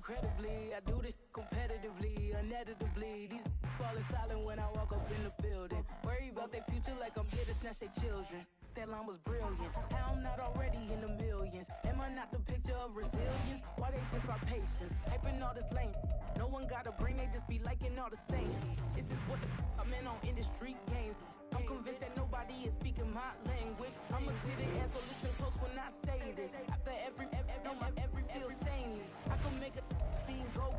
incredibly. I do this competitively, uneditably. These falling silent when I walk up in the building. Worry about their future like I'm here to snatch their children. That line was brilliant. How I'm not already in the millions. Am I not the picture of resilience? Why they test my patience? Hyping all this lame. No one got a brain, they just be liking all the same. Is this what the I'm in on industry games? I'm convinced that nobody is speaking my language. I'm a good ass, so listen close when I say this. After every feel stainless. I can make a fiend go.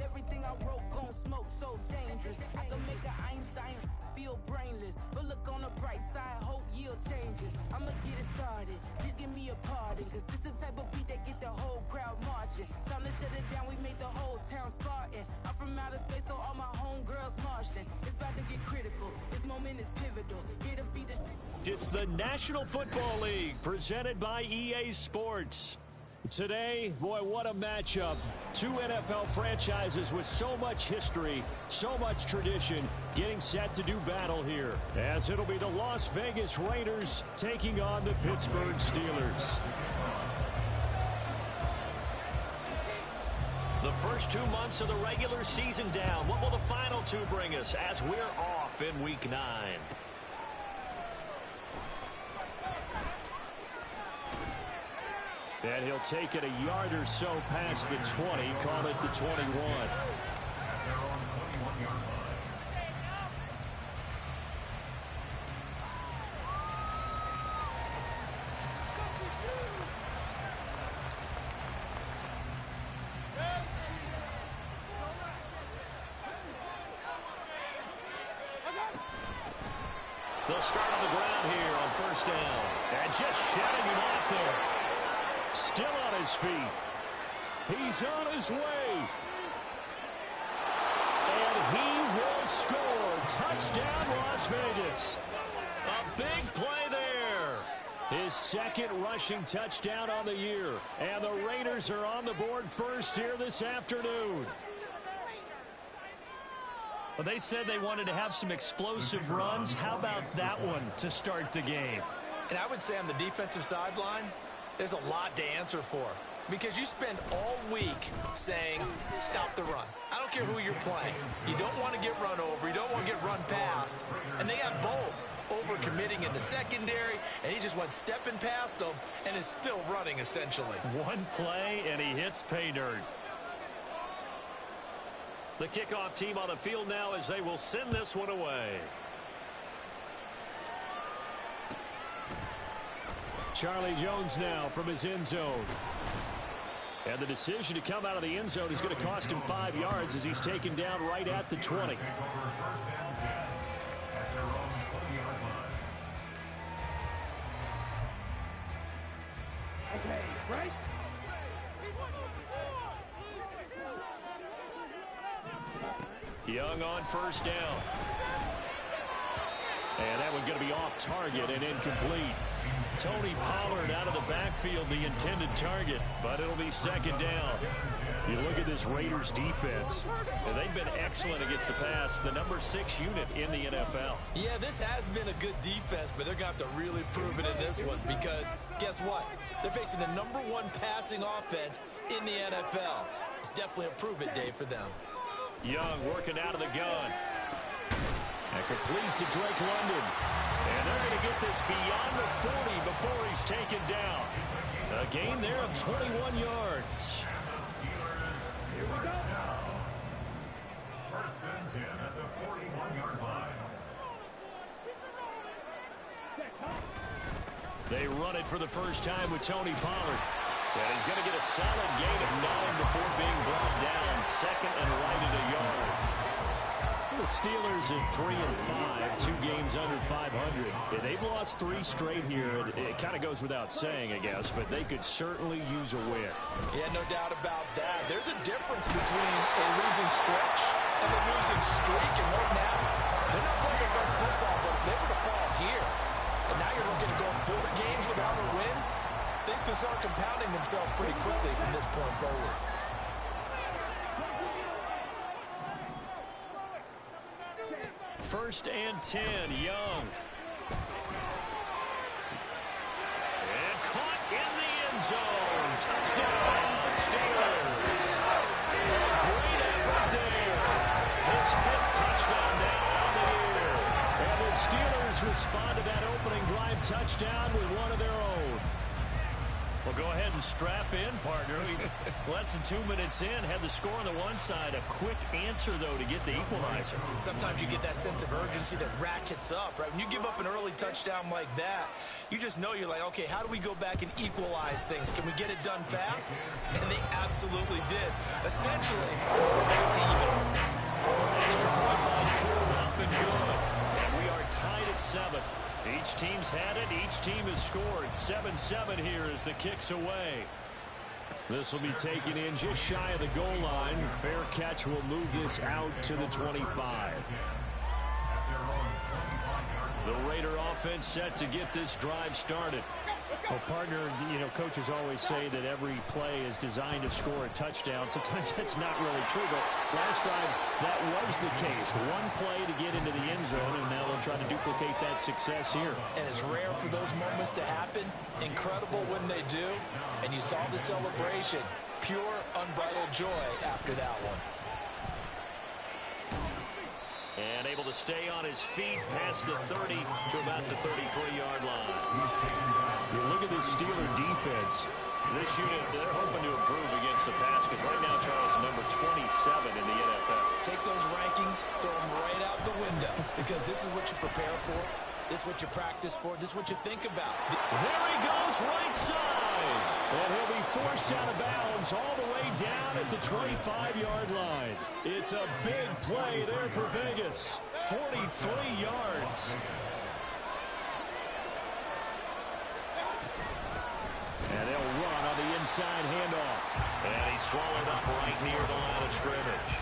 Everything I wrote gon' smoke, so dangerous. I can make an Einstein feel brainless. But look on the bright side, hope yield changes. I'ma get it started, please give me a pardon. Cause this the type of beat that get the whole crowd marching. Time to shut it down, we made the whole town Spartan. I'm from outer space, so all my homegirls Martian. It's about to get critical, this moment is pivotal. Here to feed the... It's the National Football League, presented by EA Sports. Today, boy, what a matchup. Two NFL franchises with so much history, so much tradition, getting set to do battle here. As it'll be the Las Vegas Raiders taking on the Pittsburgh Steelers. The first 2 months of the regular season down. What will the final two bring us as we're off in Week 9? And he'll take it a yard or so past the 20, call it the 21. They'll start on the ground here on first down. And just shutting him off there. Still on his feet. He's on his way. And he will score. Touchdown, Las Vegas. A big play there. His second rushing touchdown on the year. And the Raiders are on the board first here this afternoon. Well, they said they wanted to have some explosive runs. How about that one to start the game? And I would say on the defensive sideline, there's a lot to answer for, because you spend all week saying, stop the run. I don't care who you're playing. You don't want to get run over. You don't want to get run past. And they have both, over-committing in the secondary, and he just went stepping past them and is still running, essentially. One play, and he hits pay dirt. The kickoff team on the field now as they will send this one away. Charlie Jones now from his end zone. And the decision to come out of the end zone is going to cost him 5 yards as he's taken down right at the 20. Okay, right? Young on first down. And that one going to be off target and incomplete. Tony Pollard out of the backfield, the intended target, but it'll be second down. You look at this Raiders defense, and they've been excellent against the pass, the number 6 unit in the NFL. Yeah, this has been a good defense, but they're going to have to really prove it in this one, because guess what? They're facing the number 1 passing offense in the NFL. It's definitely a prove-it day for them. Young working out of the gun. And complete to Drake London. And they're going to get this beyond the 40 before he's taken down. A gain there of 21 yards. Here we go. First and 10 at the 41-yard line. They run it for the first time with Tony Pollard. And he's going to get a solid gain of 9 before being brought down. Second and right at a yard. The Steelers at 3-5, 2 games under 500. Yeah, they've lost 3 straight here. It kind of goes without saying, I guess, but they could certainly use a win. Yeah, no doubt about that. There's a difference between a losing stretch and a losing streak. And right now, they're not playing their best football, but if they were to fall here, and now you're looking at going 4 games without a win, things can start compounding themselves pretty quickly from this point forward. First and 10, Young. And caught in the end zone. Touchdown, Steelers. touchdown with one of their own. Well, go ahead and strap in, partner. Less than 2 minutes in, had the score on the one side. A quick answer, though, to get the equalizer. Sometimes you get that sense of urgency that ratchets up, right? When you give up an early touchdown like that, you just know you're like, okay, how do we go back and equalize things? Can we get it done fast? And they absolutely did. Essentially, we're back to even. Extra point by Cool, up and good. And we are tied at 7. Each team's had it. Each team has scored. 7-7 here as the kick's away. This will be taken in just shy of the goal line. Fair catch will move this out to the 25. The Raider offense set to get this drive started. Well, partner, you know, coaches always say that every play is designed to score a touchdown. Sometimes that's not really true, but last time that was the case. One play to get into the end zone, and now they'll try to duplicate that success here. And it's rare for those moments to happen. Incredible when they do. And you saw the celebration. Pure, unbridled joy after that one. And able to stay on his feet past the 30 to about the 33-yard line. You look at this Steeler defense. This unit, they're hoping to improve against the pass because right now, Charles, number 27 in the NFL. Take those rankings, throw them right out the window because this is what you prepare for. This is what you practice for. This is what you think about. There he goes, right side. And he'll be forced out of bounds all the way down at the 25-yard line. It's a big play there for Vegas. 43 yards. And they'll run on the inside handoff. And he's swallowed up right near the line of scrimmage.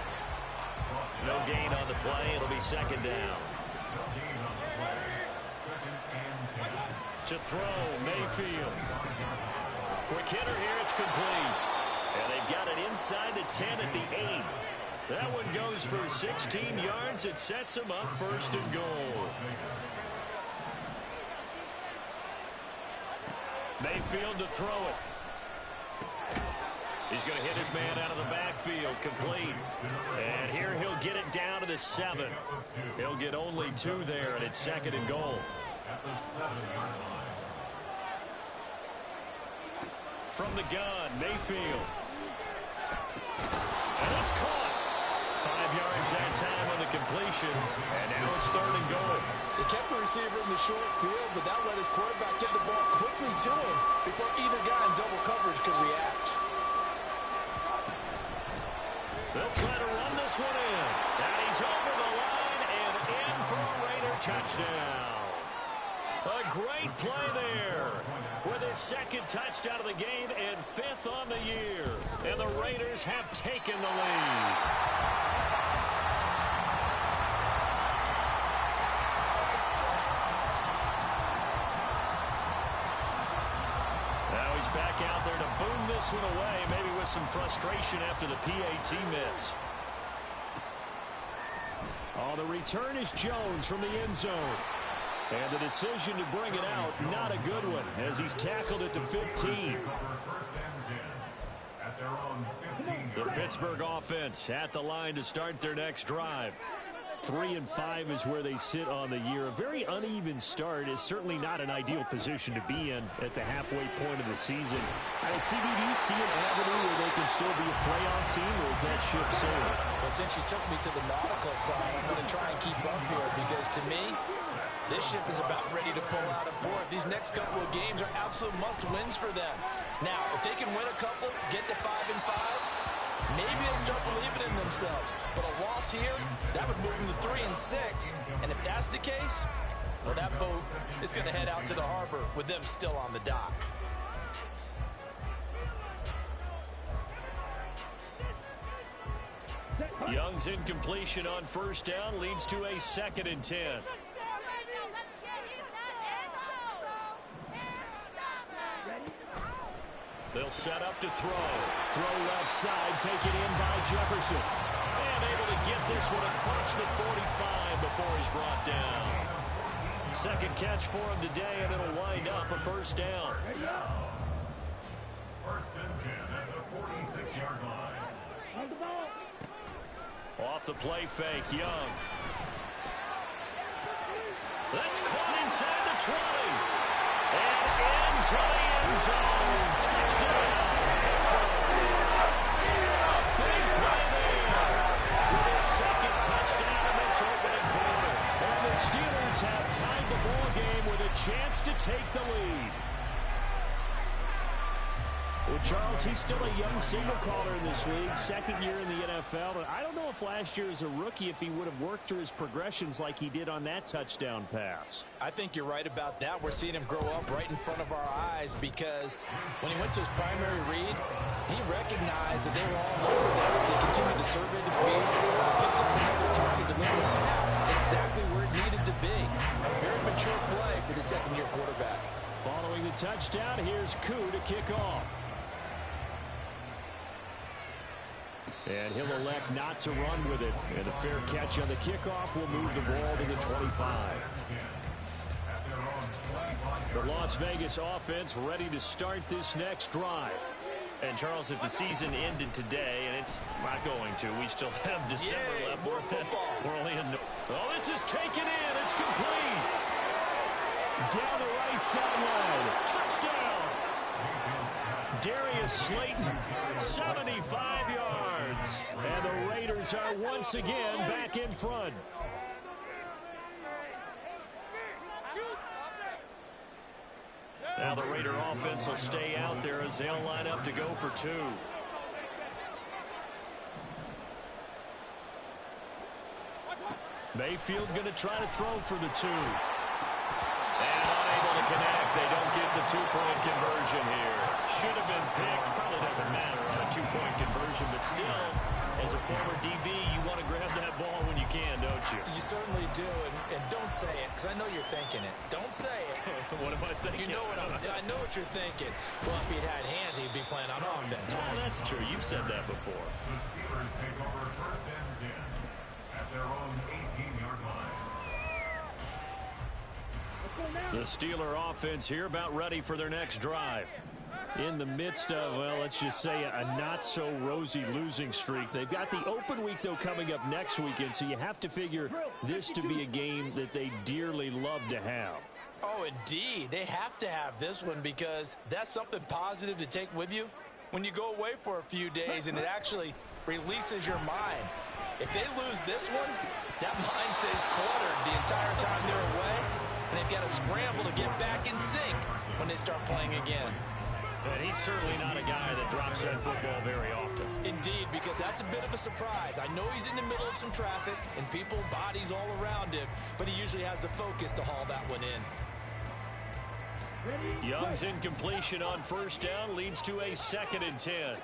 No gain on the play. It'll be second down. To throw, Mayfield. Quick hitter here, it's complete. And they've got it inside the 10 at the 8. That one goes for 16 yards. It sets them up first and goal. Mayfield to throw it. He's going to hit his man out of the backfield, complete. And here he'll get it down to the 7. He'll get only 2 there, and it's second and goal. From the gun, Mayfield. And it's caught. 5 yards that time on the completion. And now it's third and goal. He kept the receiver in the short field, but that let his quarterback get the ball quickly to him before either guy in double coverage could react. They'll try to run this one in. And he's over the line and in for a Raider touchdown. A great play there with his second touchdown of the game and 5th on the year. And the Raiders have taken the lead. Now he's back out there to boom this one away, maybe with some frustration after the PAT miss. Oh, the return is Jones from the end zone. And the decision to bring it out, not a good one, as he's tackled at the 15. The Pittsburgh offense at the line to start their next drive. 3-5 is where they sit on the year. A very uneven start is certainly not an ideal position to be in at the halfway point of the season. CB, do you see an avenue where they can still be a playoff team, or is that ship sailing? Well, since you took me to the nautical side, I'm going to try and keep up here because to me, this ship is about ready to pull out of port. These next couple of games are absolute must-wins for them. Now, if they can win a couple, get to 5-5, maybe they'll start believing in themselves. But a loss here, that would move them to 3-6. And if that's the case, well, that boat is going to head out to the harbor with them still on the dock. Young's incompletion on first down leads to a 2nd and 10. They'll set up to throw. Throw left side, taken in by Jefferson. And able to get this one across the 45 before he's brought down. Second catch for him today, and it'll wind up a first down. First and 10 at the 46-yard line. Off the play fake, Young. That's caught inside the 20. And into the end zone. Touchdown, Pittsburgh. Big play there. With his second touchdown in this opening quarter. And the Steelers have tied the ball game with a chance to take the lead. Well, Charles, he's still a young signal caller in this league, second year in the NFL. But I don't know if last year as a rookie, if he would have worked through his progressions like he did on that touchdown pass. I think you're right about that. We're seeing him grow up right in front of our eyes because when he went to his primary read, he recognized that they were all over that as he continued to survey the field, picked up another target, delivered a pass exactly where it needed to be. A very mature play for the second-year quarterback. Following the touchdown, here's Koo to kick off. And he'll elect not to run with it. And a fair catch on the kickoff will move the ball to the 25. The Las Vegas offense ready to start this next drive. And, Charles, if the season ended today, and it's not going to, we still have December left. We're only in... Oh, this is taken in. It's complete. Down the right sideline. Touchdown. Darius Slayton, 75 yards. And the Raiders are once again back in front. Now the Raider offense will stay out there as they'll line up to go for two. Mayfield going to try to throw for the two. And unable to connect. They don't get the two-point conversion here. Should have been picked. Probably doesn't matter on a two-point conversion, but still, as a former DB, you want to grab that ball when you can, don't you? You certainly do, and don't say it, because I know you're thinking it. Don't say it. What am I thinking? You know what I know what you're thinking. Well, if he'd had hands, he'd be playing on offense. Oh, that's true. You've said that before. The Steelers take over first and 10 at their own 18-yard line. The Steeler offense here about ready for their next drive. In the midst of, well, let's just say a not-so-rosy losing streak. They've got the open week, though, coming up next weekend, so you have to figure this to be a game that they dearly love to have. Oh, indeed. They have to have this one because that's something positive to take with you when you go away for a few days, and it actually releases your mind. If they lose this one, that mind stays cluttered the entire time they're away, and they've got to scramble to get back in sync when they start playing again. And he's certainly not a guy that drops that football very often. Indeed, because that's a bit of a surprise. I know he's in the middle of some traffic and people, bodies all around him, but he usually has the focus to haul that one in. Young's incompletion on first down leads to a 2nd and 10.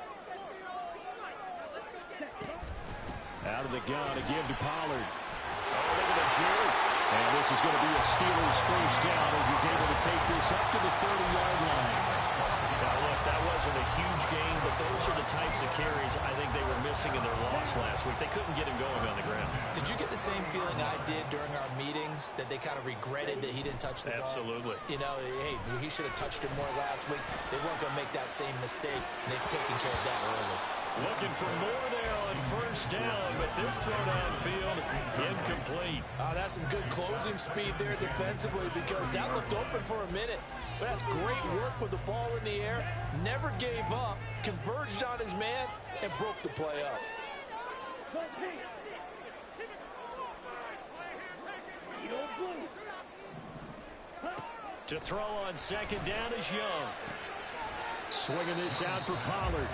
Out of the gun to give to Pollard. Oh, look at the juke. And this is going to be a Steelers first down as he's able to take this up to the 30-yard line. Now, look, that wasn't a huge gain, but those are the types of carries I think they were missing in their loss last week. They couldn't get him going on the ground. Did you get the same feeling I did during our meetings, that they kind of regretted that he didn't touch the ball? Absolutely. You know, hey, he should have touched it more last week. They weren't going to make that same mistake, and they've taken care of that early. Looking for more there on first down, but this throw downfield incomplete. That's some good closing speed there defensively because that looked open for a minute. But that's great work with the ball in the air. Never gave up, converged on his man, and broke the play up. To throw on second down is Young. Swinging this out for Pollard.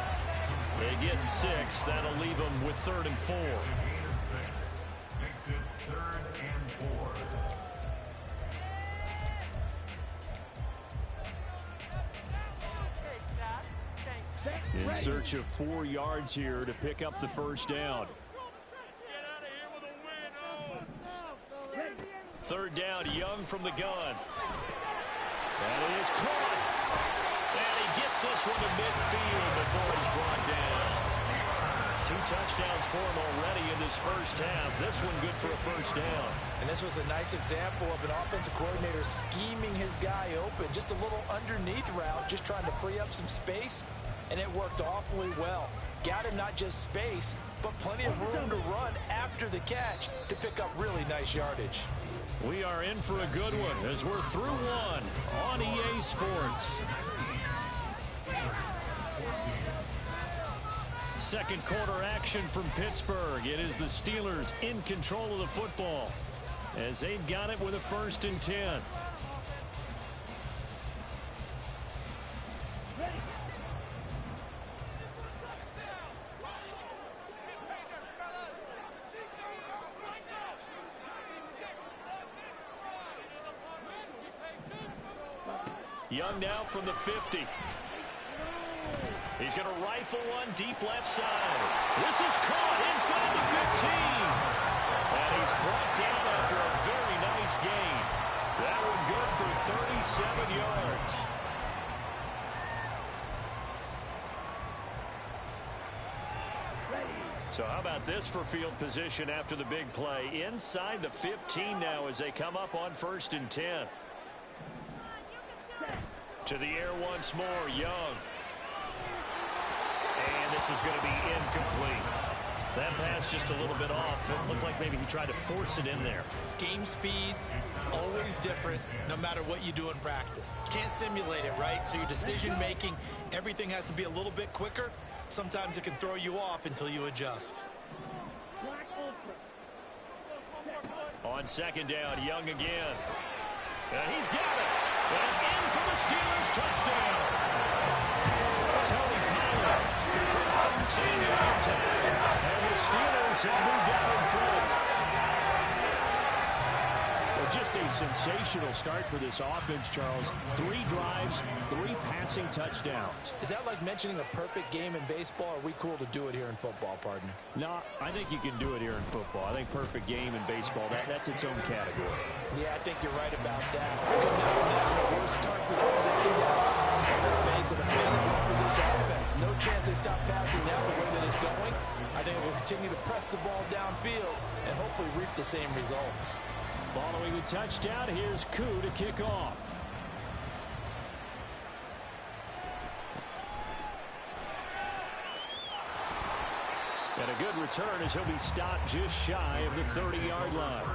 They get 6. That'll leave them with 3rd and 4. Makes it 3rd and 4. In search of 4 yards here to pick up the first down. 3rd down, Young from the gun. And it is caught. And he gets this one to midfield before he's brought down. 2 touchdowns for him already in this first half. This one good for a first down. And this was a nice example of an offensive coordinator scheming his guy open. Just a little underneath route, just trying to free up some space. And it worked awfully well. Got him not just space, but plenty of room to run after the catch to pick up really nice yardage. We are in for a good one as we're through one on EA Sports. Second quarter action from Pittsburgh. It is the Steelers in control of the football as they've got it with a 1st and 10. Young now from the 50. He's going to rifle one deep left side. This is caught inside the 15. And he's brought down after a very nice gain. That one good for 37 yards. So how about this for field position after the big play? Inside the 15 now as they come up on 1st and 10. To the air once more, Young. And this is going to be incomplete. That pass just a little bit off. It looked like maybe he tried to force it in there. Game speed, always different, no matter what you do in practice. Can't simulate it, right? So your decision-making, everything has to be a little bit quicker. Sometimes it can throw you off until you adjust. On 2nd down, Young again. And he's got it. And in for the Steelers touchdown. Tony Pollard for a 13-yard tag. And the Steelers have moved out in front. Well, just a sensational start for this offense, Charles. 3 drives, 3 passing touchdowns. Is that like mentioning a perfect game in baseball? Or are we cool to do it here in football, partner? No, I think you can do it here in football. I think perfect game in baseball, that's its own category. Yeah, I think you're right about that. We'll start with that 2nd down. Let's face it, a big for this offense. No chance they stop passing now the way that it's going. I think we'll continue to press the ball downfield and hopefully reap the same results. Following the touchdown, here's Koo to kick off. And a good return as he'll be stopped just shy of the 30-yard line.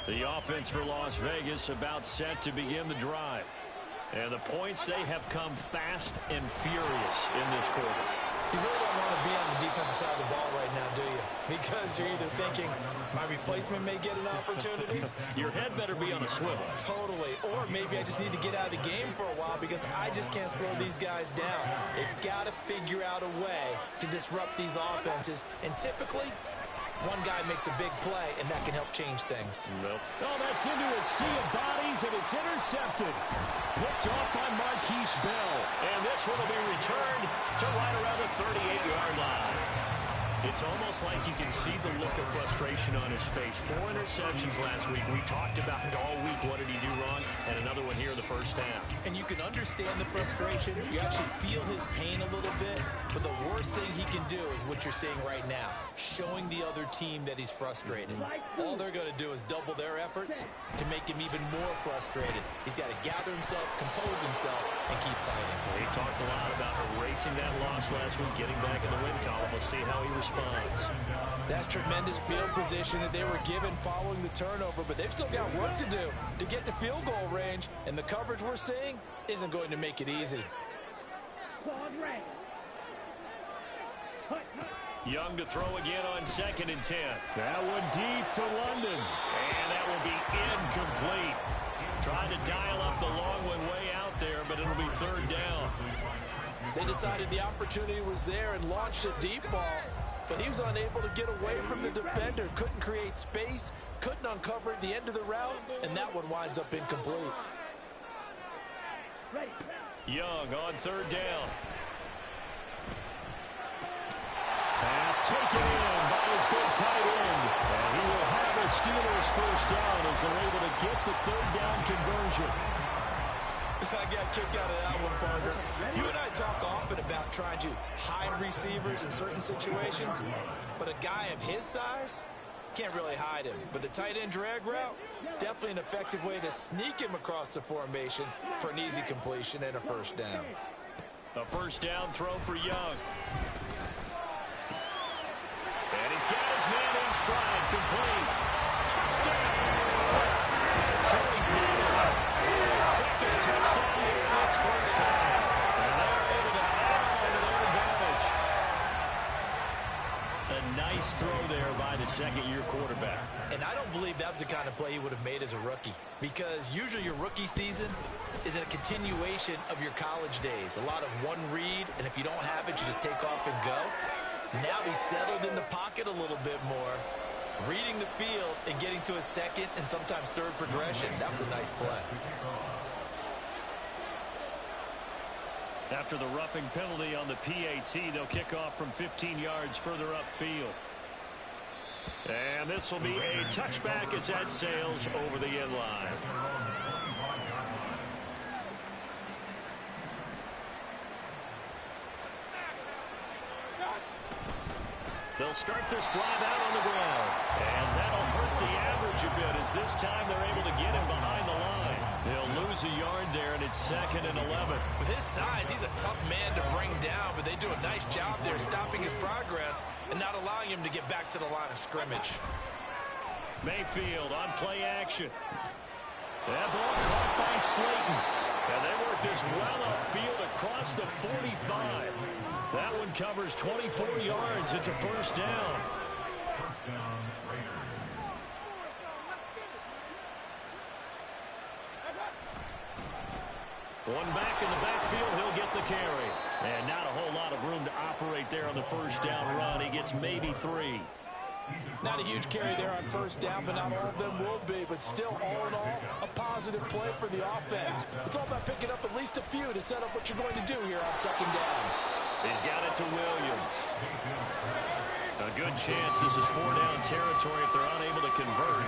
The offense for Las Vegas about set to begin the drive. And the points, they have come fast and furious in this quarter. You really don't want to be on the defensive side of the ball right now, do you? Because you're either thinking, my replacement may get an opportunity. Your head better be on a swivel. Totally. Or maybe I just need to get out of the game for a while because I just can't slow these guys down. They've got to figure out a way to disrupt these offenses. And typically, one guy makes a big play, and that can help change things. Nope. Oh, that's into a sea of bodies, and it's intercepted. Picked off by Marquise Bell. And this one will be returned to right around the 38-yard line. It's almost like you can see the look of frustration on his face. 4 interceptions last week. We talked about it all week. What did he do wrong? And another one here in the first half. And you can understand the frustration. You actually feel his pain a little bit. But the worst thing he can do is what you're seeing right now, showing the other team that he's frustrated. All they're going to do is double their efforts to make him even more frustrated. He's got to gather himself, compose himself, and keep fighting. He talked a lot about erasing that loss last week, getting back in the win column. We'll see how he responds. That's tremendous field position that they were given following the turnover, but they've still got work to do to get to field goal range, and the coverage we're seeing isn't going to make it easy. Young to throw again on 2nd and 10. That one deep for London, and that will be incomplete. Tried to dial up the long one way out there, but it'll be 3rd down. They decided the opportunity was there and launched a deep ball, but he was unable to get away from the defender, couldn't create space, couldn't uncover at the end of the route, and that one winds up incomplete. Young on 3rd down. Pass taken in by his big tight end. And he will have a Steelers 1st down as they're able to get the 3rd down conversion. I got a kick out of that one, partner. You and I talk often about trying to hide receivers in certain situations, but a guy of his size, can't really hide him. But the tight end drag route, definitely an effective way to sneak him across the formation for an easy completion and a first down. A first down throw for Young. And he's got his man in stride, complete. Touchdown! Tony Pollard, his second touchdown here in this first half. And they're able to add on to their advantage. A nice throw there by the second-year quarterback. And I don't believe that was the kind of play he would have made as a rookie, because usually your rookie season is a continuation of your college days. A lot of one read, and if you don't have it, you just take off and go. Now he's settled in the pocket a little bit more, reading the field and getting to a second and sometimes third progression. That was a nice play. After the roughing penalty on the PAT, they'll kick off from 15 yards further upfield. And this will be a touchback as that sails over the end line. They'll start this drive out on the ground. And that'll hurt the average a bit, as this time they're able to get him behind the line. They'll lose a yard there, and it's 2nd and 11. With his size, he's a tough man to bring down, but they do a nice job there stopping his progress and not allowing him to get back to the line of scrimmage. Mayfield on play action. That ball caught by Slayton. And they work this well upfield across the 45. That one covers 24 yards. It's a first down. First down, Raiders. One back in the backfield, he'll get the carry. And not a whole lot of room to operate there on the first down run. He gets maybe 3. Not a huge carry there on first down, but not all of them will be. But still, all in all, a positive play for the offense. It's all about picking up at least a few to set up what you're going to do here on second down. He's got it to Williams. A good chance this is 4-down territory if they're unable to convert.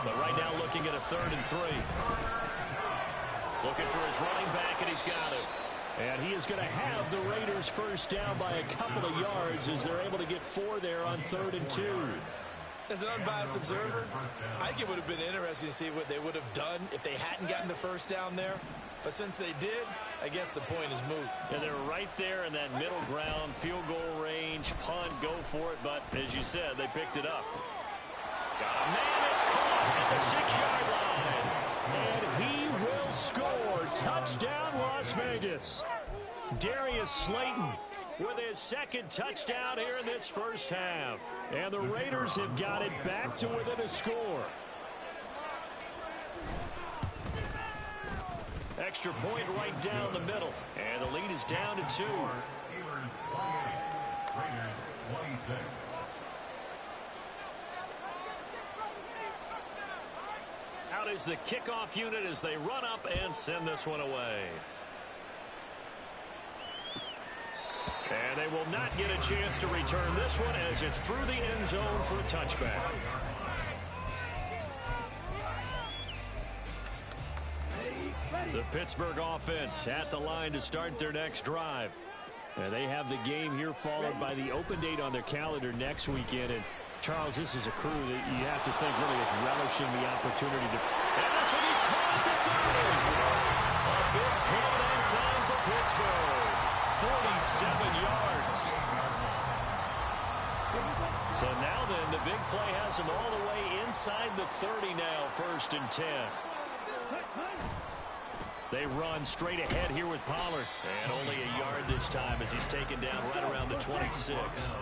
But right now looking at a 3rd and 3. Looking for his running back, and he's got it. And he is going to have the Raiders first down by a couple of yards as they're able to get 4 there on 3rd and 2. As an unbiased observer, I think it would have been interesting to see what they would have done if they hadn't gotten the first down there. But since they did, I guess the point is moot. And they're right there in that middle ground, field goal range, punt, go for it. But as you said, they picked it up. Got a man, it's caught at the 6-yard line. And he will score. Touchdown, Las Vegas. Darius Slayton with his second touchdown here in this first half. And the Raiders have got it back to within a score. Extra point right down the middle. And the lead is down to 2. Steelers 28, Raiders 26. Out is the kickoff unit as they run up and send this one away. And they will not get a chance to return this one as it's through the end zone for a touchback. The Pittsburgh offense at the line to start their next drive. And they have the game here followed by the open date on their calendar next weekend. And Charles, this is a crew that you have to think really is relishing the opportunity to... And this will be caught at the 30. A big point on time for Pittsburgh. 47 yards. So now then, the big play has them all the way inside the 30 now, 1st and 10. They run straight ahead here with Pollard. And only a yard this time as he's taken down right around the 26.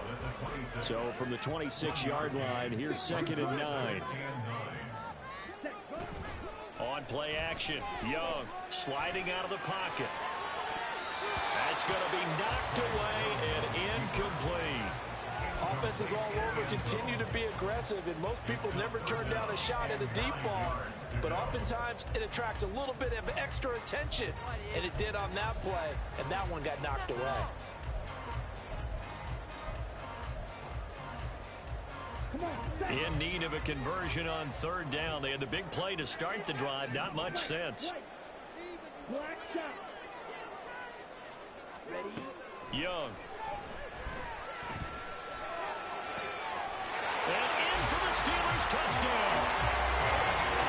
So from the 26-yard line, here's 2nd and 9. On play action, Young sliding out of the pocket. That's going to be knocked away and incomplete. Offenses all over continue to be aggressive, and most people never turn down a shot at a deep ball. But oftentimes, it attracts a little bit of extra attention, and it did on that play, and that one got knocked away. In need of a conversion on 3rd down. They had the big play to start the drive. Not much sense. Young. And in for the Steelers. touchdown.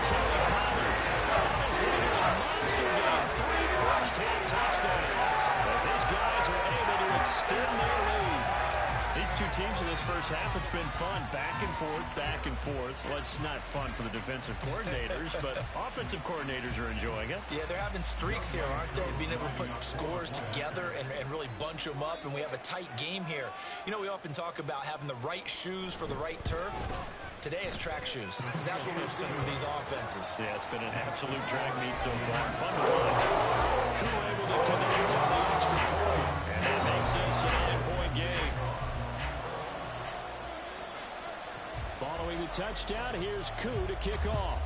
Tony Pollard on his way to a monster game. 3 first-half touchdowns as these guys are able to extend their lead. These two teams in this first half, it's been fun. Back and forth, back and forth. Well, it's not fun for the defensive coordinators, but offensive coordinators are enjoying it. Yeah, they're having streaks here, aren't they? Being able to put scores together and really bunch them up, and we have a tight game here. You know, we often talk about having the right shoes for the right turf. Today it's track shoes. That's what we've seen with these offenses. Yeah, it's been an absolute track meet so far. Fun to watch. Crew able to connect on the extra point, and that makes this a 9-point game. Following the touchdown, here's Koo to kick off.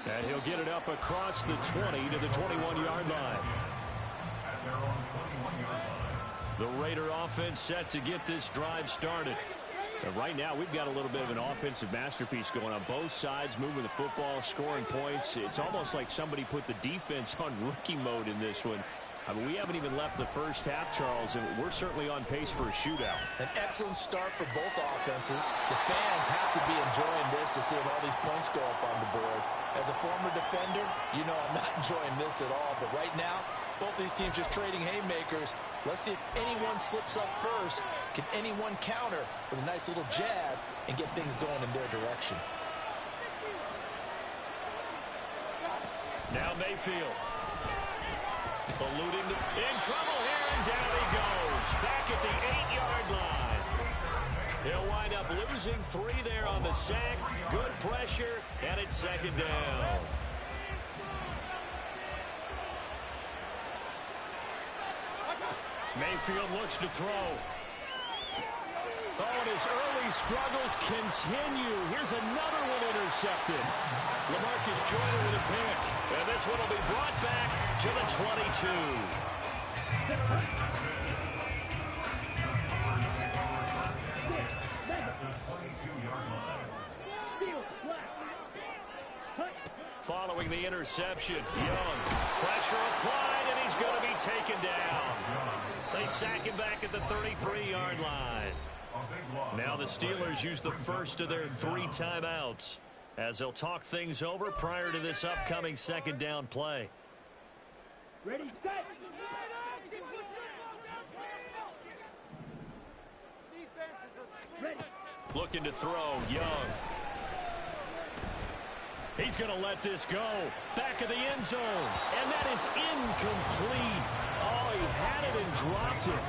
And he'll get it up across the 20 to the 21-yard line. At their own 21-yard line. The Raider offense set to get this drive started. And right now, we've got a little bit of an offensive masterpiece going on both sides, moving the football, scoring points. It's almost like somebody put the defense on rookie mode in this one. I mean, we haven't even left the first half, Charles, and we're certainly on pace for a shootout. An excellent start for both offenses. The fans have to be enjoying this to see all these points go up on the board. As a former defender, you know I'm not enjoying this at all. But right now, both these teams just trading haymakers. Let's see if anyone slips up first. Can anyone counter with a nice little jab and get things going in their direction? Now Mayfield. Eluding in trouble here, and down he goes. Back at the 8-yard line. He'll wind up losing 3 there on the sack. Good pressure, and it's second down. Mayfield looks to throw. Oh, and his early struggles continue. Here's another one intercepted. LaMarcus Joyner with a pick. And this one will be brought back to the 22. Following the interception, Young. Pressure applied, and he's going to be taken down. They sack him back at the 33-yard line. Now the Steelers use the first of their 3 timeouts as they'll talk things over prior to this upcoming second down play. Ready, set. Ready. Looking to throw, Young. He's going to let this go. Back of the end zone. And that is incomplete. Oh, he had it and dropped it.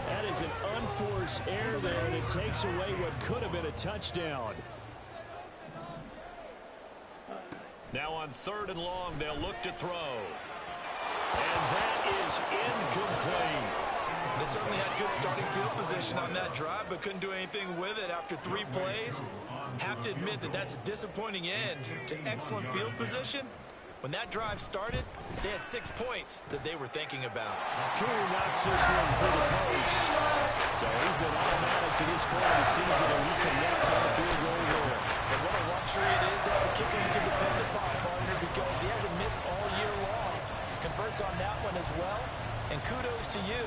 That is an unforced error there, and it takes away what could have been a touchdown. Now on 3rd and long, they'll look to throw. And that is incomplete. They certainly had good starting field position on that drive, but couldn't do anything with it after 3 plays. Have to admit that that's a disappointing end to excellent field position. When that drive started, they had 6 points that they were thinking about. Koo knocks this one to the post. So he's been automatic to this point of the season, and he connects on the field goal there. And what a luxury it is to have a kicker you can depend upon, partner, because he hasn't missed all year long. Converts on that one as well. And kudos to you.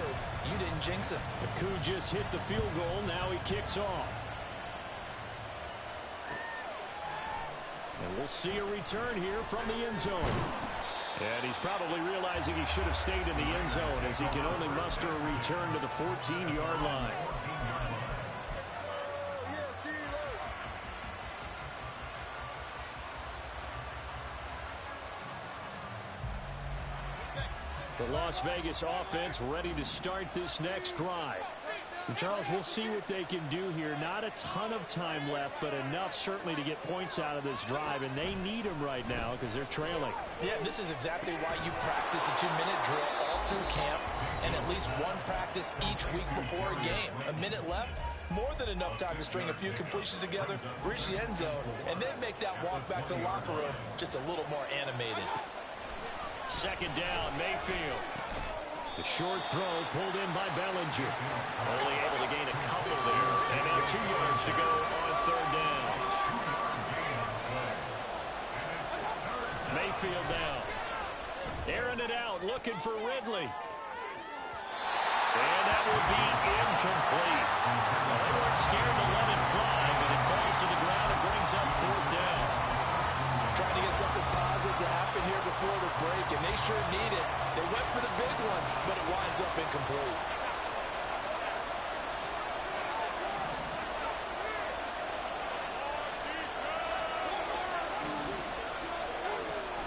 You didn't jinx him. Koo just hit the field goal. Now he kicks off. And we'll see a return here from the end zone. And he's probably realizing he should have stayed in the end zone as he can only muster a return to the 14-yard line. The Las Vegas offense ready to start this next drive. And Charles, we'll see what they can do here. Not a ton of time left, but enough certainly to get points out of this drive, and they need them right now because they're trailing. Yeah, this is exactly why you practice a 2-minute drill all through camp and at least one practice each week before a game. A minute left, more than enough time to string a few completions together, reach the end zone, and then make that walk back to the locker room just a little more animated. Second down, Mayfield. The short throw pulled in by Bellinger. Only able to gain a couple there. And now 2 yards to go on 3rd down. Mayfield now. Airing it out, looking for Ridley. And that will be incomplete. Well, they weren't scared to let it fly, but it falls to the ground and brings up fourth down. Trying to get something positive to happen here before the break, and they sure need it. They went for the big one, but it winds up incomplete.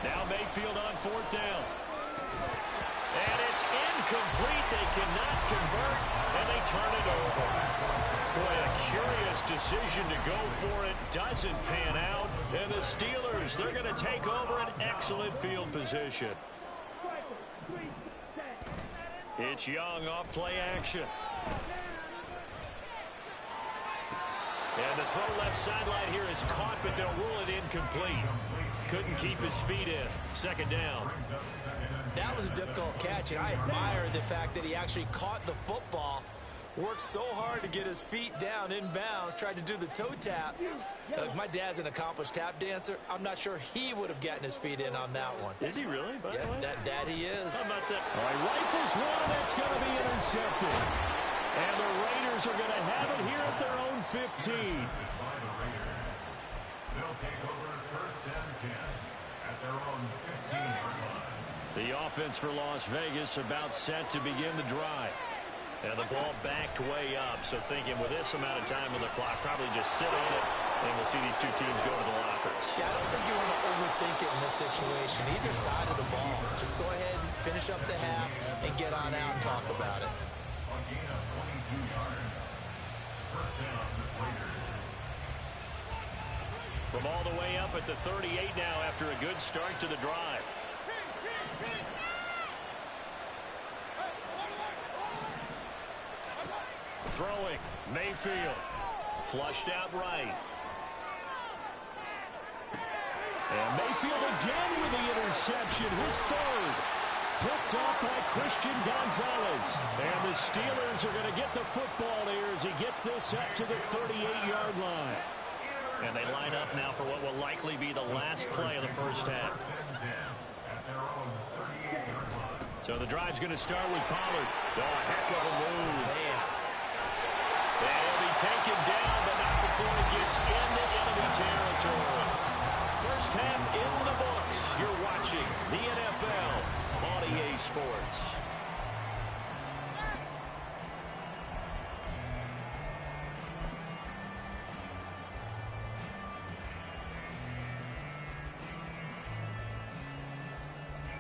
Now Mayfield on fourth down. And it's incomplete. They cannot convert, and they turn it over. Boy, a curious decision to go for it. Doesn't pan out. And the Steelers, they're going to take over an excellent field position. It's Young off play action. And the throw left sideline here is caught, but they'll rule it incomplete. Couldn't keep his feet in. Second down. That was a difficult catch, and I admire the fact that he actually caught the football, worked so hard to get his feet down inbounds, tried to do the toe tap. Look, my dad's an accomplished tap dancer. I'm not sure he would have gotten his feet in on that one. Is he really, by the way? That he is. How about that? All right, rifles one. That's going to be intercepted. And the Raiders are going to have it here at their own 15. They'll take over first and 10 at their own 15-yard line. The offense for Las Vegas about set to begin the drive. And the ball backed way up. So thinking with this amount of time on the clock, probably just sit on it, and we'll see these two teams go to the lockers. Yeah, I don't think you want to overthink it in this situation. Either side of the ball. Just go ahead and finish up the half and get on out and talk about it. A gain of 22 yards. First down, Raiders. From all the way up at the 38 now after a good start to the drive. Throwing, Mayfield. Flushed out right. And Mayfield again with the interception, his third. Picked up by Christian Gonzalez. And the Steelers are going to get the football here as he gets this up to the 38-yard line. And they line up now for what will likely be the last play of the first half. So the drive's going to start with Pollard. Oh, a heck of a move. And he'll be taken down, but not before he gets into enemy territory. First half in the books. You're watching the NFL on EA Sports.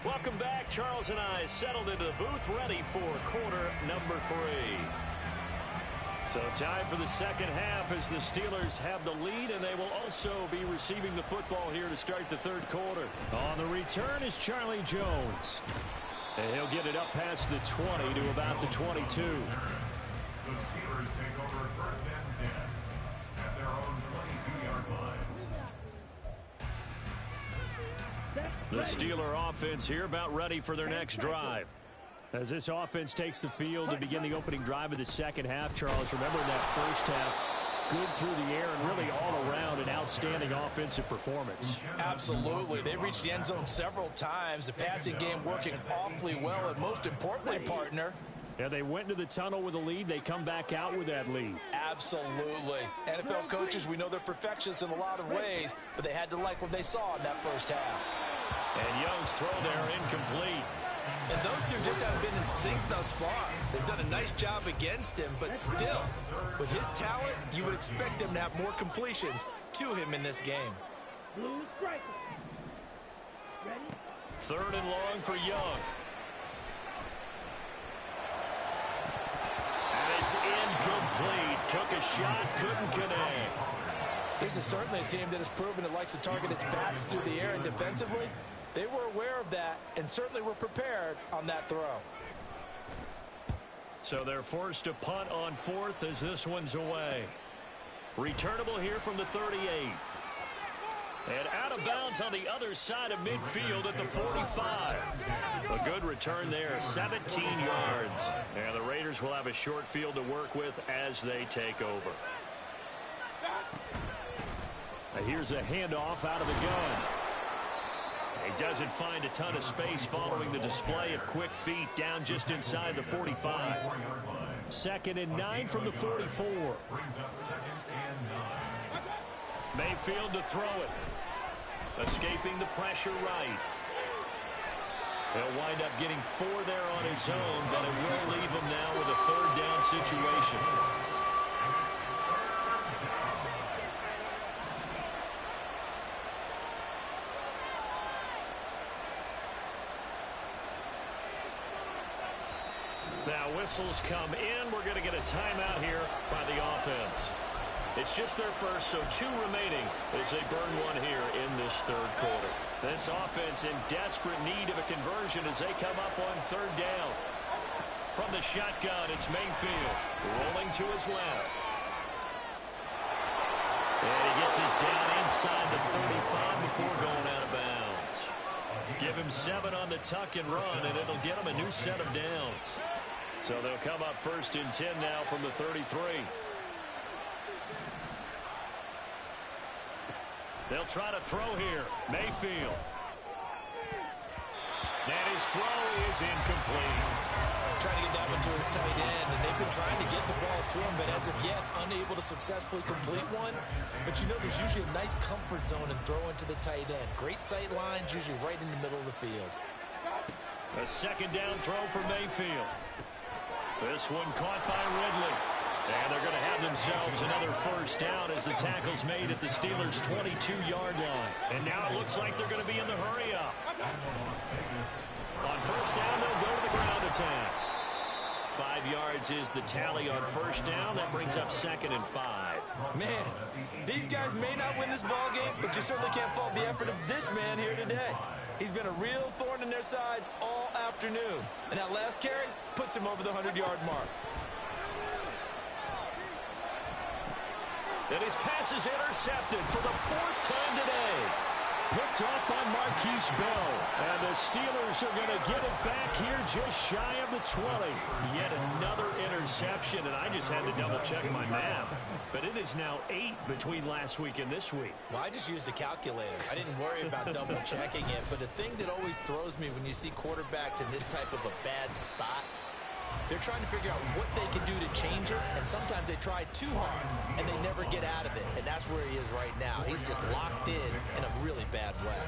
Welcome back. Charles and I settled into the booth, ready for quarter number 3. So time for the second half as the Steelers have the lead, and they will also be receiving the football here to start the third quarter. On the return is Charlie Jones. And he'll get it up past the 20 to about the 22. The Steelers take over first and 10 at their own 22-yard line. The Steeler offense here about ready for their next drive. As this offense takes the field to begin the opening drive of the second half, Charles, remember in that first half, good through the air and really all around an outstanding offensive performance. Absolutely. They reached the end zone several times. The passing game working awfully well, and most importantly, partner, yeah, they went into the tunnel with a lead. They come back out with that lead. absolutely. NFL coaches, we know they're perfectionists in a lot of ways, but they had to like what they saw in that first half. And Young's throw there incomplete. And those two just haven't been in sync thus far. They've done a nice job against him, but still, with his talent, you would expect him to have more completions to him in this game. Blue striker. Ready? Third and long for Young. And it's incomplete. Took a shot, couldn't connect. This is certainly a team that has proven it likes to target its backs through the air and defensively. They were aware of that and certainly were prepared on that throw. So they're forced to punt on fourth as this one's away. Returnable here from the 38. And out of bounds on the other side of midfield at the 45. A good return there, 17 yards. And the Raiders will have a short field to work with as they take over. Now here's a handoff out of the gun. He doesn't find a ton of space following the display of quick feet down just inside the 45. 2nd and 9 from the 44. Brings up 2nd and 9. Mayfield to throw it. Escaping the pressure right. He'll wind up getting 4 there on his own, but it will leave him now with a 3rd down situation. Now whistles come in. We're going to get a timeout here by the offense. It's just their first, so 2 remaining as they burn 1 here in this 3rd quarter. This offense in desperate need of a conversion as they come up on 3rd down. From the shotgun, it's Mayfield rolling to his left. And he gets his down inside the 35 before going out of bounds. Give him 7 on the tuck and run, and it'll get him a new set of downs. So they'll come up 1st and 10 now from the 33. They'll try to throw here. Mayfield. And his throw is incomplete. Trying to get that one to his tight end, and they've been trying to get the ball to him, but as of yet, unable to successfully complete one. But you know there's usually a nice comfort zone in throwing to the tight end. Great sight lines, usually right in the middle of the field. A 2nd down throw for Mayfield. This one caught by Ridley. And they're going to have themselves another 1st down as the tackle's made at the Steelers' 22-yard line. And now it looks like they're going to be in the hurry-up. On 1st down, they'll go to the ground attack. 5 yards is the tally on 1st down. That brings up 2nd and 5. Man, these guys may not win this ball game, but you certainly can't fault the effort of this man here today. He's been a real thorn in their sides all afternoon. And that last carry puts him over the 100-yard mark. And his pass is intercepted for the 4th time today. Picked off by Marquise Bell. And the Steelers are going to get it back here just shy of the 20. Yet another interception, and I just had to double-check my math. But it is now 8 between last week and this week. Well, I just used a calculator. I didn't worry about double-checking it. But the thing that always throws me when you see quarterbacks in this type of a bad spot, they're trying to figure out what they can do to change it, and sometimes they try too hard, and they never get out of it, and that's where he is right now. He's just locked in a really bad way.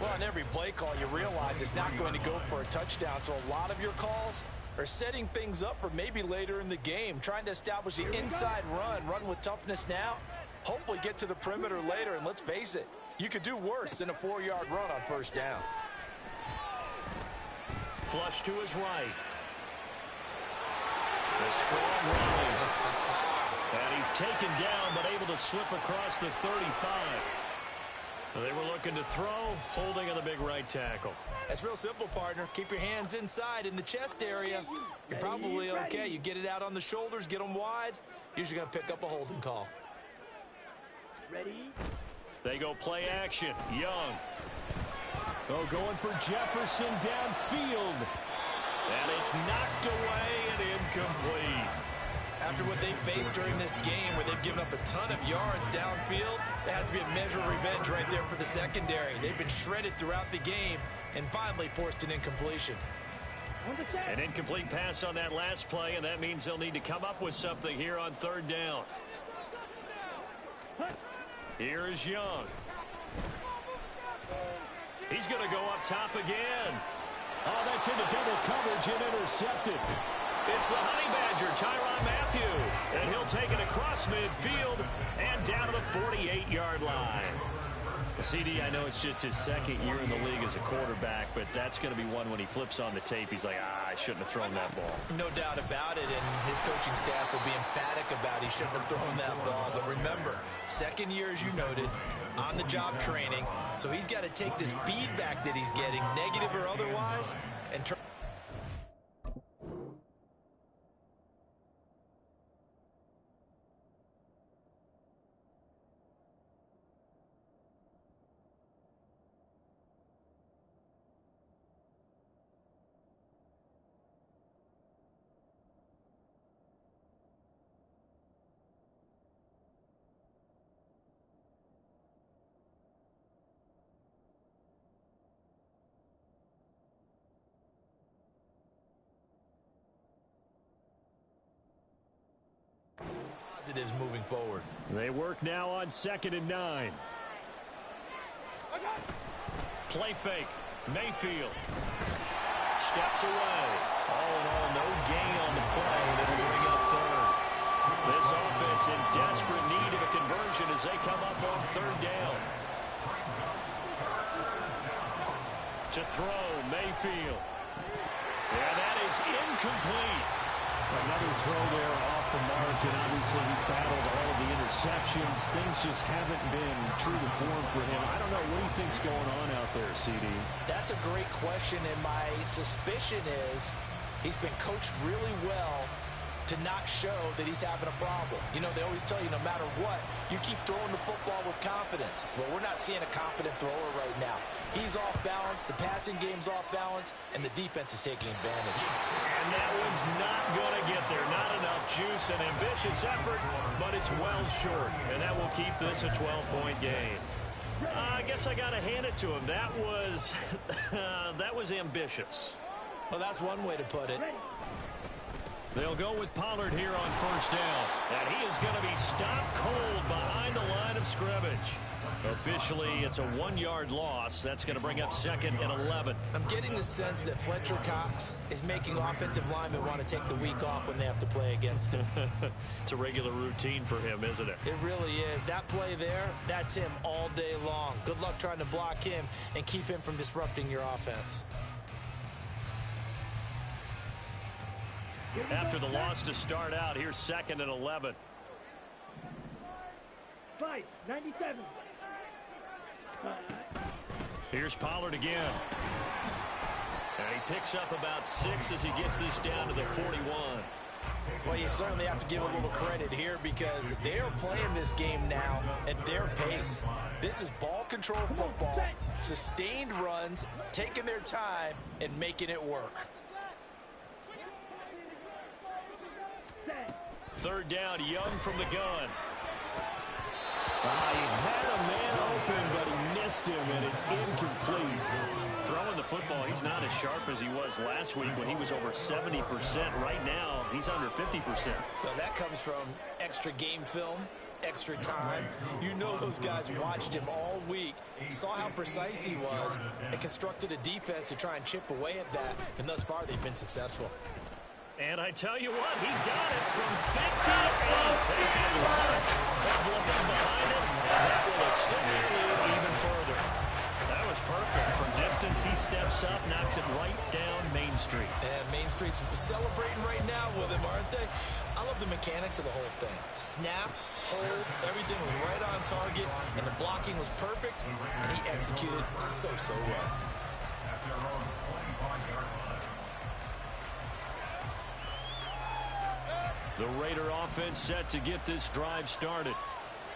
Well, on every play call, you realize it's not going to go for a touchdown, so a lot of your calls are setting things up for maybe later in the game, trying to establish the inside run with toughness now, hopefully get to the perimeter later, and let's face it, you could do worse than a 4-yard run on 1st down. Flush to his right. A strong run. And he's taken down, but able to slip across the 35. They were looking to throw, holding on the big right tackle. That's real simple, partner. Keep your hands inside in the chest area. You're probably okay. You get it out on the shoulders, get them wide. Usually going to pick up a holding call. Ready? They go play action. Young. Oh, going for Jefferson downfield. And it's knocked away and incomplete. After what they faced during this game where they've given up a ton of yards downfield, there has to be a measure of revenge right there for the secondary. They've been shredded throughout the game and finally forced an incompletion. An incomplete pass on that last play, and that means they'll need to come up with something here on 3rd down. Here is Young. He's going to go up top again. Oh, that's into double coverage and intercepted. It's the Honey Badger, Tyrann Mathieu. And he'll take it across midfield and down to the 48-yard line. CD, I know it's just his 2nd year in the league as a quarterback, but that's going to be one when he flips on the tape. He's like, I shouldn't have thrown that ball. No doubt about it, and his coaching staff will be emphatic about he shouldn't have thrown that ball. But remember, 2nd year, as you noted, on-the-job training, so he's got to take this feedback that he's getting, negative or otherwise, and turn. positives moving forward. They work now on 2nd and 9. Play fake. Mayfield steps away. All in all, no gain on the play, and it'll bring up 3rd. This offense in desperate need of a conversion as they come up on 3rd down. To throw, Mayfield. And that is incomplete. Another throw there off the mark, and obviously he's battled all of the interceptions. Things just haven't been true to form for him. I don't know. What do you think's going on out there, CD? That's a great question, and my suspicion is he's been coached really well to not show that he's having a problem. You know, they always tell you no matter what, you keep throwing the football with confidence. Well, we're not seeing a confident thrower right now. He's off balance, the passing game's off balance, and the defense is taking advantage. And that one's not going to get there. Not enough juice, an ambitious effort, but it's well short. And that will keep this a 12-point game. I guess I got to hand it to him. That was, that was ambitious. Well, that's one way to put it. They'll go with Pollard here on 1st down. And he is going to be stopped cold behind the line of scrimmage. Officially, it's a 1-yard loss. That's going to bring up 2nd and 11. I'm getting the sense that Fletcher Cox is making offensive linemen want to take the week off when they have to play against him. It's a regular routine for him, isn't it? It really is. That play there, that's him all day long. Good luck trying to block him and keep him from disrupting your offense. After the loss to start out, here's 2nd and 11. 97. Here's Pollard again. And he picks up about 6 as he gets this down to the 41. Well, you certainly have to give a little credit here because they are playing this game now at their pace. This is ball control football, sustained runs, taking their time, and making it work. 3rd down, Young from the gun. He had a man open, but he missed him, and it's incomplete. Throwing the football, he's not as sharp as he was last week when he was over 70%. Right now, he's under 50%. Well, that comes from extra game film, extra time. You know those guys watched him all week, saw how precise he was, and constructed a defense to try and chip away at that, and thus far they've been successful. And I tell you what, he got it from 50 out. They had lots of looking behind it, and that will extend their lead even further. That was perfect. From distance, he steps up, knocks it right down Main Street. And Main Street's celebrating right now with him, aren't they? I love the mechanics of the whole thing. Snap, hold, everything was right on target, and the blocking was perfect, and he executed so well. The Raider offense set to get this drive started.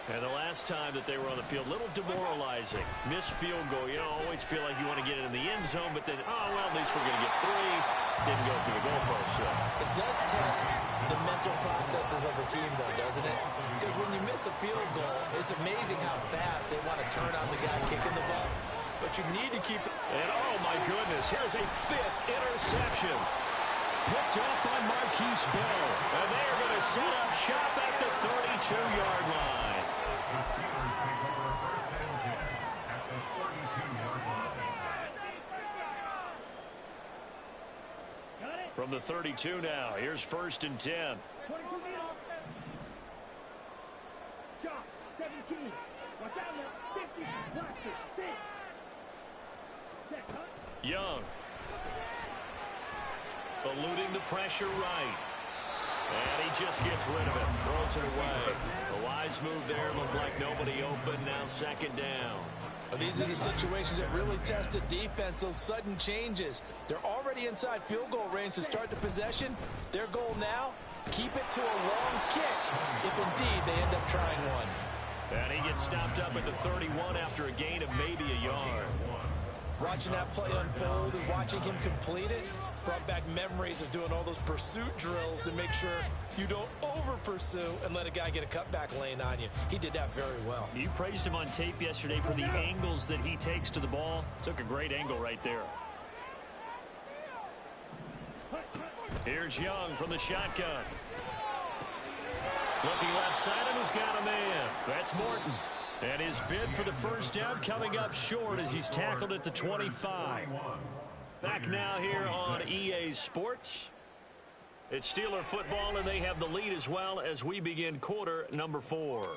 And the last time that they were on the field, a little demoralizing. Missed field goal. You always feel like you want to get it in the end zone, but then, oh, well, at least we're going to get 3. Didn't go through the goalpost. So. It does test the mental processes of a team, though, doesn't it? Because when you miss a field goal, it's amazing how fast they want to turn on the guy kicking the ball. But you need to keep... And, oh, my goodness, here's a 5th interception. Picked up by Marquise Bell. And they are going to set up shop at the 32-yard line. The Steelers take over 1st and 10 at the 32-yard line. From the 32 now, here's 1st and 10. 22 Josh, 17. Watch out now. 50. Watch it. 6. Young. Eluding the pressure right. And he just gets rid of it. Throws it away. The wise move there. Looked like nobody open. Now 2nd down. Well, these are the situations that really test a defense. Those sudden changes. They're already inside field goal range to start the possession. Their goal now, keep it to a long kick, if indeed they end up trying one. And he gets stopped up at the 31 after a gain of maybe a yard. Watching that play unfold and watching him complete it brought back memories of doing all those pursuit drills to make sure you don't over-pursue and let a guy get a cutback lane on you. He did that very well. You praised him on tape yesterday for the angles that he takes to the ball. Took a great angle right there. Here's Young from the shotgun. Looking left side, and he's got a man. That's Morton. And his bid for the first down coming up short as he's tackled at the 25. Back now here on EA Sports. It's Steeler football, and they have the lead as well as we begin quarter number 4.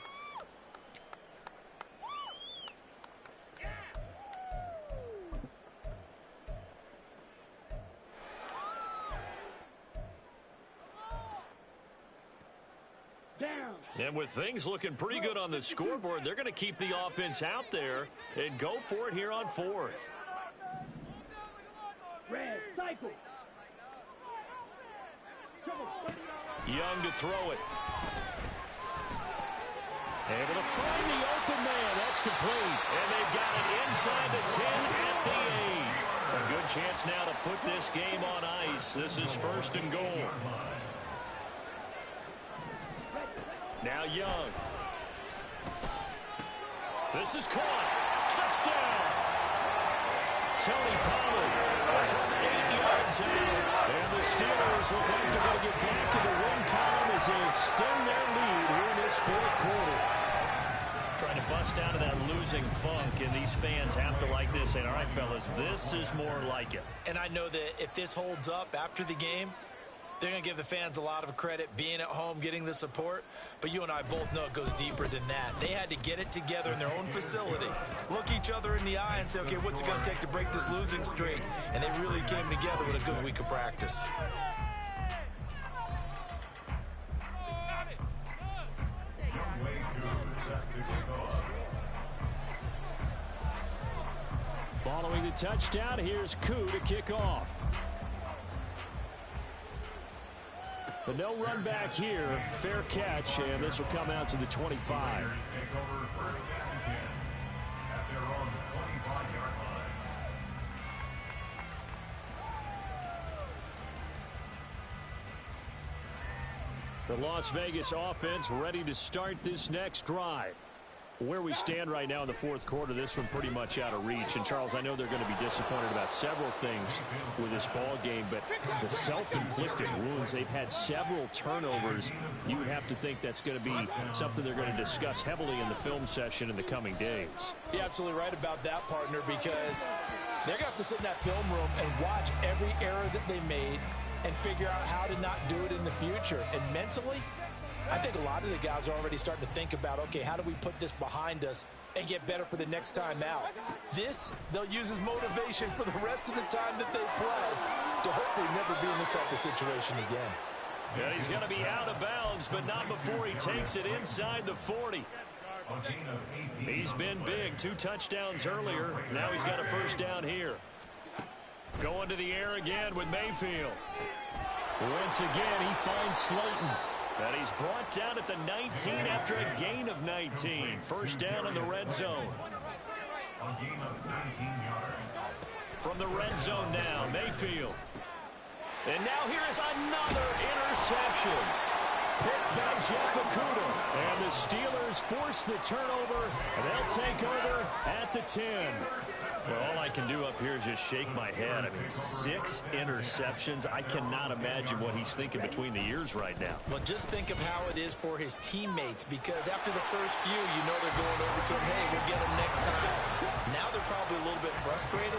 And with things looking pretty good on the scoreboard, they're going to keep the offense out there and go for it here on 4th. Red, cycle. Young to throw it. Able to find the open man. That's complete. And they've got it inside the 10 at the 8. A good chance now to put this game on ice. This is 1st and goal. Now Young. This is caught. Touchdown. Tony Pollard from 8 yards out. And the Steelers look like they're going to get back in the win column as they extend their lead here in this 4th quarter. Trying to bust out of that losing funk, and these fans have to like this. And all right, fellas, this is more like it. And I know that if this holds up after the game, they're going to give the fans a lot of credit being at home, getting the support. But you and I both know it goes deeper than that. They had to get it together in their own facility, look each other in the eye and say, okay, what's it going to take to break this losing streak? And they really came together with a good week of practice. Following the touchdown, here's Koo to kick off. But no run back here. Fair catch, and this will come out to the 25. The Las Vegas offense ready to start this next drive. Where we stand right now in the 4th quarter, this one pretty much out of reach. And, Charles, I know they're going to be disappointed about several things with this ball game, but the self-inflicted wounds, they've had several turnovers. You would have to think that's going to be something they're going to discuss heavily in the film session in the coming days. You're absolutely right about that, partner, because they're going to have to sit in that film room and watch every error that they made and figure out how to not do it in the future. And mentally, I think a lot of the guys are already starting to think about, okay, how do we put this behind us and get better for the next time out? This, they'll use as motivation for the rest of the time that they play to hopefully never be in this type of situation again. And he's going to be out of bounds, but not before he takes it inside the 40. He's been big. 2 touchdowns earlier. Now he's got a first down here. Going to the air again with Mayfield. Once again, he finds Slayton. And he's brought down at the 19 after a gain of 19. First down in the red zone. From the red zone now, Mayfield. And now here is another interception. Picked by Jeff Okudah. And the Steelers force the turnover, and they'll take over at the 10. Well, all I can do up here is just shake my head. I mean, 6 interceptions. I cannot imagine what he's thinking between the ears right now. Well, just think of how it is for his teammates, because after the first few, you know they're going over to him, hey, we'll get him next time. Now they're probably a little bit frustrated.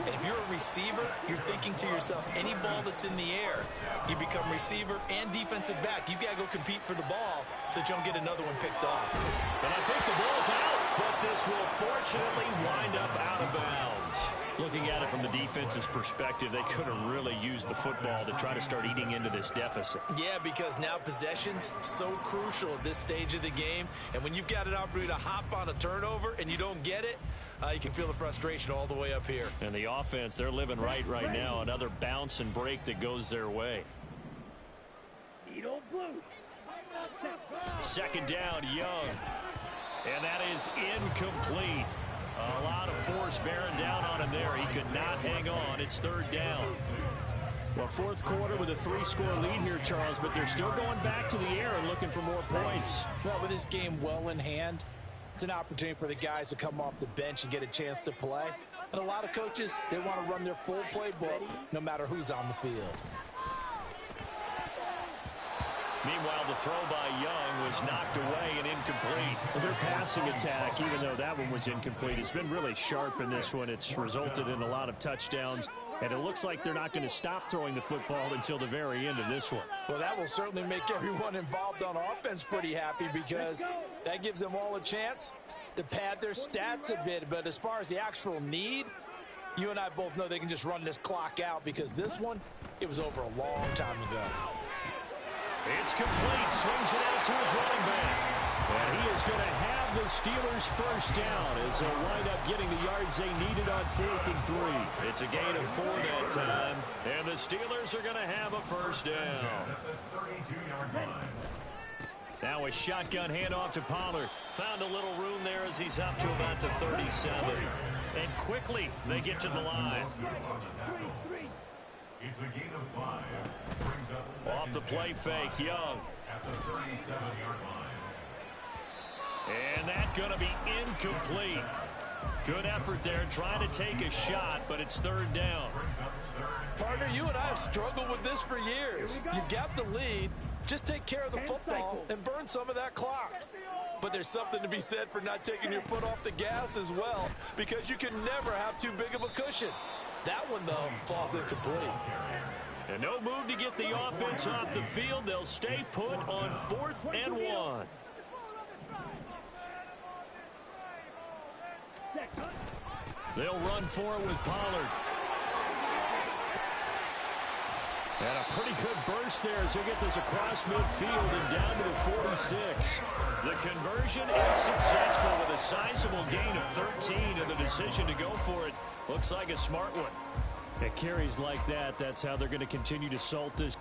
And if you're a receiver, you're thinking to yourself, any ball that's in the air, you become receiver and defensive back. You've got to go compete for the ball so that you don't get another one picked off. And I think the ball's out, but this will fortunately wind up out of bounds. Looking at it from the defense's perspective, they could have really used the football to try to start eating into this deficit. Yeah, because now possession's so crucial at this stage of the game. And when you've got an opportunity to hop on a turnover and you don't get it, you can feel the frustration all the way up here. And the offense, they're living right now. Another bounce and break that goes their way. Second down, Young. And that is incomplete. A lot of force bearing down on him there. He could not hang on. It's third down. Well, 4th quarter with a 3-score lead here, Charles, but they're still going back to the air and looking for more points. Well, with this game well in hand, it's an opportunity for the guys to come off the bench and get a chance to play. And a lot of coaches, they want to run their full playbook no matter who's on the field. Meanwhile, the throw by Young was knocked away and incomplete. Well, their passing attack, even though that one was incomplete, has been really sharp in this one. It's resulted in a lot of touchdowns, and it looks like they're not going to stop throwing the football until the very end of this one. Well, that will certainly make everyone involved on offense pretty happy because that gives them all a chance to pad their stats a bit. But as far as the actual need, you and I both know they can just run this clock out because this one, it was over a long time ago. It's complete. Swings it out to his running back. And he is going to have the Steelers first down as they'll wind up getting the yards they needed on 4th and 3. It's a gain of 4 that time. And the Steelers are going to have a first down. Now a shotgun handoff to Pollard. Found a little room there as he's up to about the 37. And quickly they get to the line. It's a gain of 5. Brings up Off the play fake, Young. at the 37-yard line. And that's going to be incomplete. Good effort there, trying to take a shot, but it's 3rd down. Partner, you and I have struggled with this for years. You've got the lead. Just take care of the football and burn some of that clock. But there's something to be said for not taking your foot off the gas as well, because you can never have too big of a cushion. That one, though, falls incomplete. And no move to get the offense off the field. They'll stay put on 4th and 1. They'll run for it with Pollard. And a pretty good burst there as he'll get this across midfield and down to the 46. The conversion is successful with a sizable gain of 13, and the decision to go for it looks like a smart one. At carries like that, that's how they're going to continue to salt this